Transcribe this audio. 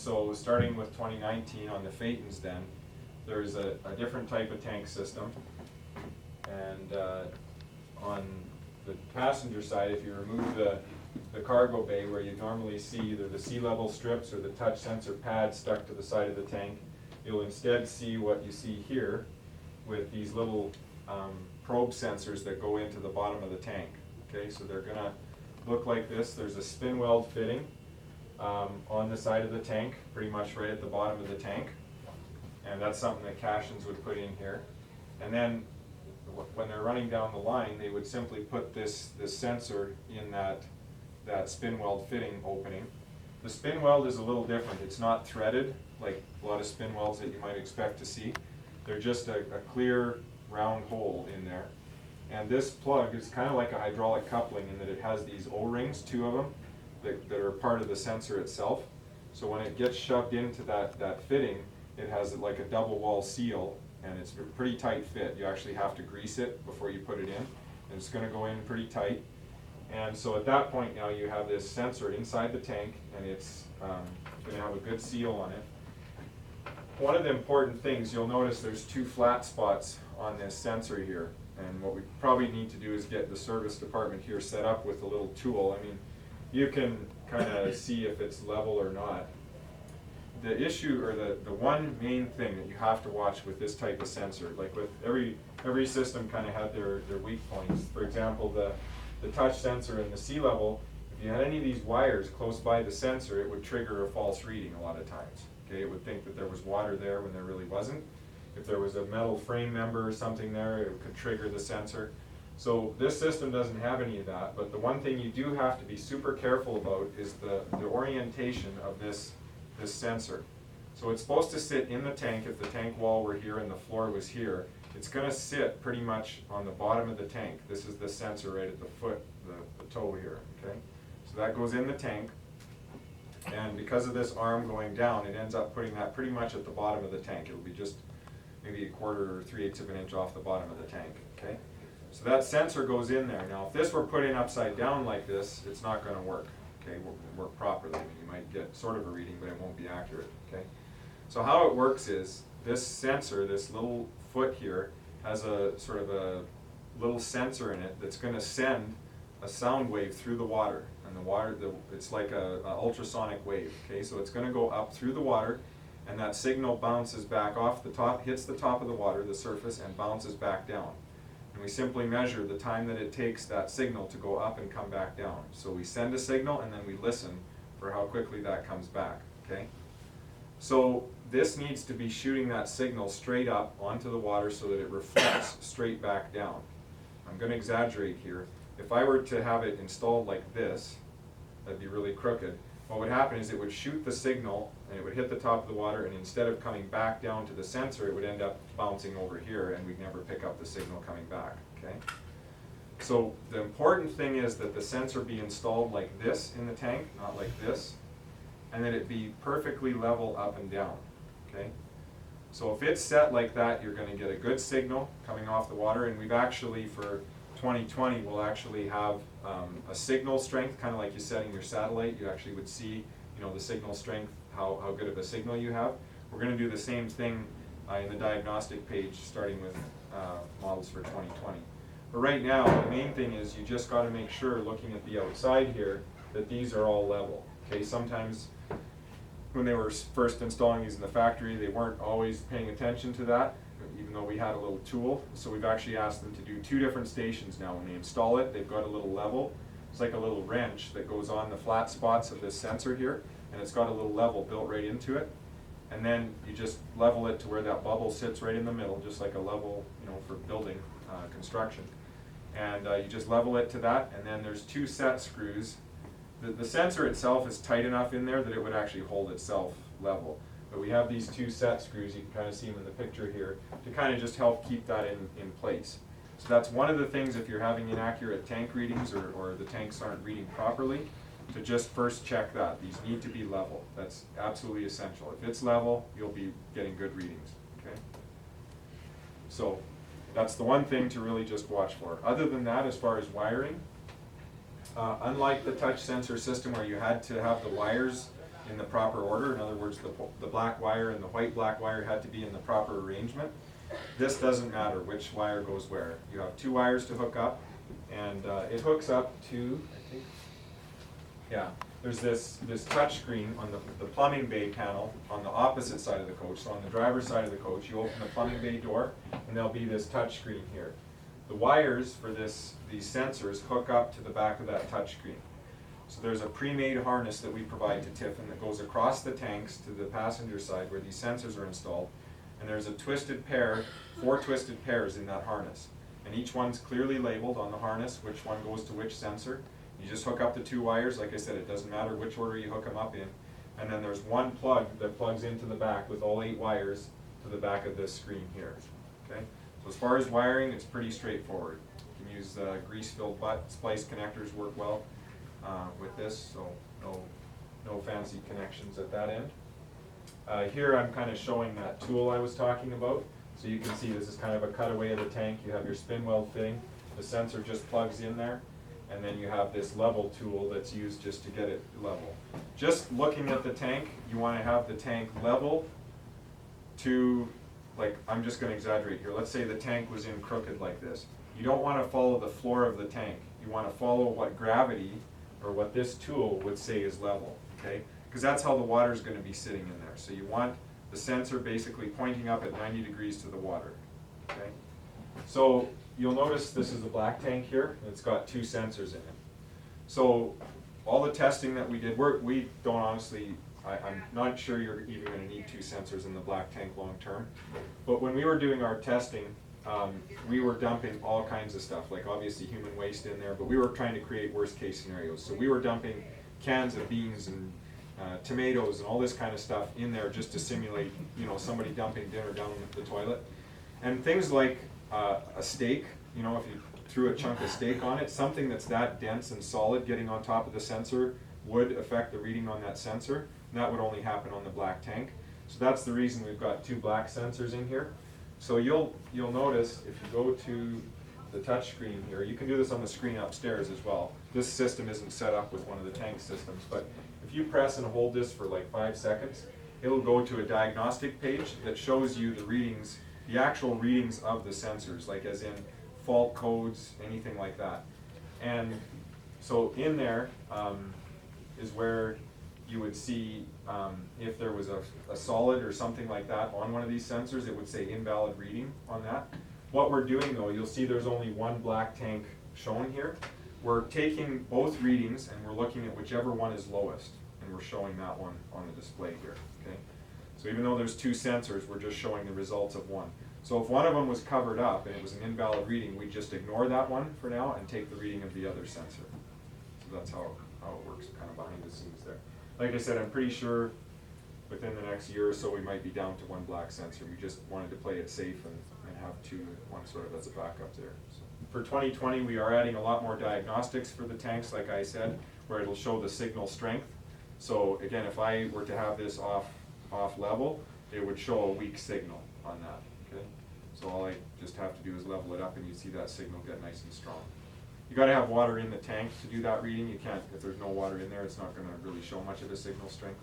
so starting with 2019 on the Phaetons then, there's a different type of tank system. And on the passenger side, if you remove the cargo bay where you normally see either the sea level strips or the touch sensor pad stuck to the side of the tank, you'll instead see what you see here with these little probe sensors that go into the bottom of the tank. Okay, so they're gonna look like this. There's a spin weld fitting on the side of the tank, pretty much right at the bottom of the tank. And that's something that Cashions would put in here. And then when they're running down the line, they would simply put this sensor in that spin weld fitting opening. The spin weld is a little different. It's not threaded like a lot of spin welds that you might expect to see. They're just a clear round hole in there. And this plug is kind of like a hydraulic coupling in that it has these O-rings, 2 of them, that are part of the sensor itself. So when it gets shoved into that fitting, it has like a double wall seal, and it's a pretty tight fit. You actually have to grease it before you put it in, and it's going to go in pretty tight. And so at that point now you have this sensor inside the tank, and it's going to have a good seal on it. One of the important things, you'll notice there's 2 flat spots on this sensor here, and what we probably need to do is get the service department here set up with a little tool. I mean, you can kind of see if it's level or not. The issue, or the one main thing that you have to watch with this type of sensor, like with every system kind of had their weak points. For example, the touch sensor and the sea level, if you had any of these wires close by the sensor, it would trigger a false reading a lot of times. Okay, it would think that there was water there when there really wasn't. If there was a metal frame member or something there, it could trigger the sensor. So this system doesn't have any of that, but the one thing you do have to be super careful about is the orientation of this sensor. So it's supposed to sit in the tank. If the tank wall were here and the floor was here, it's going to sit pretty much on the bottom of the tank. This is the sensor right at the foot, the toe here. Okay, so that goes in the tank, and because of this arm going down, it ends up putting that pretty much at the bottom of the tank. It'll be just maybe 1/4 or 3/8 of an inch off the bottom of the tank. Okay, so that sensor goes in there. Now, if this were put in upside down like this, it's not going to work. Okay, won't work properly. I mean, you might get sort of a reading, but it won't be accurate. Okay, so how it works is this sensor, this little foot here, has a sort of a little sensor in it that's going to send a sound wave through the water, and the water, it's like a ultrasonic wave. Okay, so it's going to go up through the water, and that signal bounces back off the top, hits the top of the water, the surface, and bounces back down. And we simply measure the time that it takes that signal to go up and come back down. So we send a signal, and then we listen for how quickly that comes back. Okay, so this needs to be shooting that signal straight up onto the water so that it reflects straight back down. I'm going to exaggerate here. If I were to have it installed like this, that'd be really crooked. What would happen is it would shoot the signal, and it would hit the top of the water, and instead of coming back down to the sensor, it would end up bouncing over here, and we'd never pick up the signal coming back. Okay? So the important thing is that the sensor be installed like this in the tank, not like this, and that it be perfectly level up and down. Okay? So if it's set like that, you're going to get a good signal coming off the water, and we've actually, for 2020, we'll actually have a signal strength, kind of like you setting your satellite. You actually would see, the signal strength, how good of a signal you have. We're going to do the same thing in the diagnostic page, starting with models for 2020. But right now, the main thing is you just got to make sure, looking at the outside here, that these are all level. Okay, sometimes when they were first installing these in the factory, they weren't always paying attention to that, even though we had a little tool. So we've actually asked them to do 2 different stations now. When they install it, they've got a little level. It's like a little wrench that goes on the flat spots of this sensor here, and it's got a little level built right into it. And then you just level it to where that bubble sits right in the middle, just like a level, for building construction. And you just level it to that, and then there's 2 set screws. The sensor itself is tight enough in there that it would actually hold itself level. But we have these 2 set screws, you can kind of see them in the picture here, to kind of just help keep that in place. So that's one of the things, if you're having inaccurate tank readings or the tanks aren't reading properly, to just first check that. These need to be level. That's absolutely essential. If it's level, you'll be getting good readings. Okay? So that's the one thing to really just watch for. Other than that, as far as wiring, unlike the touch sensor system where you had to have the wires in the proper order. In other words, the black wire and the white black wire had to be in the proper arrangement. This doesn't matter which wire goes where. You have two wires to hook up, and it hooks up to, I think, yeah, there's this touch screen on the plumbing bay panel on the opposite side of the coach. So on the driver's side of the coach, you open the plumbing bay door, and there'll be this touch screen here. The wires for these sensors hook up to the back of that touch screen. So there's a pre-made harness that we provide to Tiffin that goes across the tanks to the passenger side where these sensors are installed. And there's a twisted pair, 4 twisted pairs in that harness. And each one's clearly labeled on the harness, which one goes to which sensor. You just hook up the 2 wires. Like I said, it doesn't matter which order you hook them up in. And then there's one plug that plugs into the back with all 8 wires to the back of this screen here. Okay? So as far as wiring, it's pretty straightforward. You can use grease-filled butt splice connectors, work well with this, so no fancy connections at that end. Here I'm kind of showing that tool I was talking about. So you can see this is kind of a cutaway of the tank. You have your spin weld fitting. The sensor just plugs in there. And then you have this level tool that's used just to get it level. Just looking at the tank, you want to have the tank level to, like, I'm just going to exaggerate here. Let's say the tank was in crooked like this. You don't want to follow the floor of the tank. You want to follow what gravity, or what this tool would say is level, okay? Because that's how the water is going to be sitting in there. So you want the sensor basically pointing up at 90 degrees to the water, okay? So you'll notice this is a black tank here, and it's got 2 sensors in it. So all the testing that we did, we don't honestly, I'm not sure you're even going to need 2 sensors in the black tank long term. But when we were doing our testing, we were dumping all kinds of stuff, like obviously human waste in there, but we were trying to create worst case scenarios. So we were dumping cans of beans and tomatoes and all this kind of stuff in there just to simulate, somebody dumping dinner down the toilet. And things like a steak, if you threw a chunk of steak on it, something that's that dense and solid getting on top of the sensor would affect the reading on that sensor. And that would only happen on the black tank. So that's the reason we've got 2 black sensors in here. So you'll notice if you go to the touch screen here, you can do this on the screen upstairs as well. This system isn't set up with one of the tank systems, but if you press and hold this for like 5 seconds, it'll go to a diagnostic page that shows you the readings, the actual readings of the sensors, like as in fault codes, anything like that. And so in there is where you would see if there was a solid or something like that on one of these sensors, it would say invalid reading on that. What we're doing though, you'll see there's only one black tank shown here. We're taking both readings and we're looking at whichever one is lowest, and we're showing that one on the display here, okay? So even though there's 2 sensors, we're just showing the results of one. So if one of them was covered up and it was an invalid reading, we just ignore that one for now and take the reading of the other sensor. So that's how it works kind of behind the scenes there. Like I said, I'm pretty sure within the next year or so we might be down to 1 black sensor. We just wanted to play it safe and have 2, one sort of as a backup there. So for 2020, we are adding a lot more diagnostics for the tanks, like I said, where it'll show the signal strength. So again, if I were to have this off level, it would show a weak signal on that, okay? So all I just have to do is level it up and you see that signal get nice and strong. You got to have water in the tank to do that reading. You can't, if there's no water in there, it's not going to really show much of a signal strength.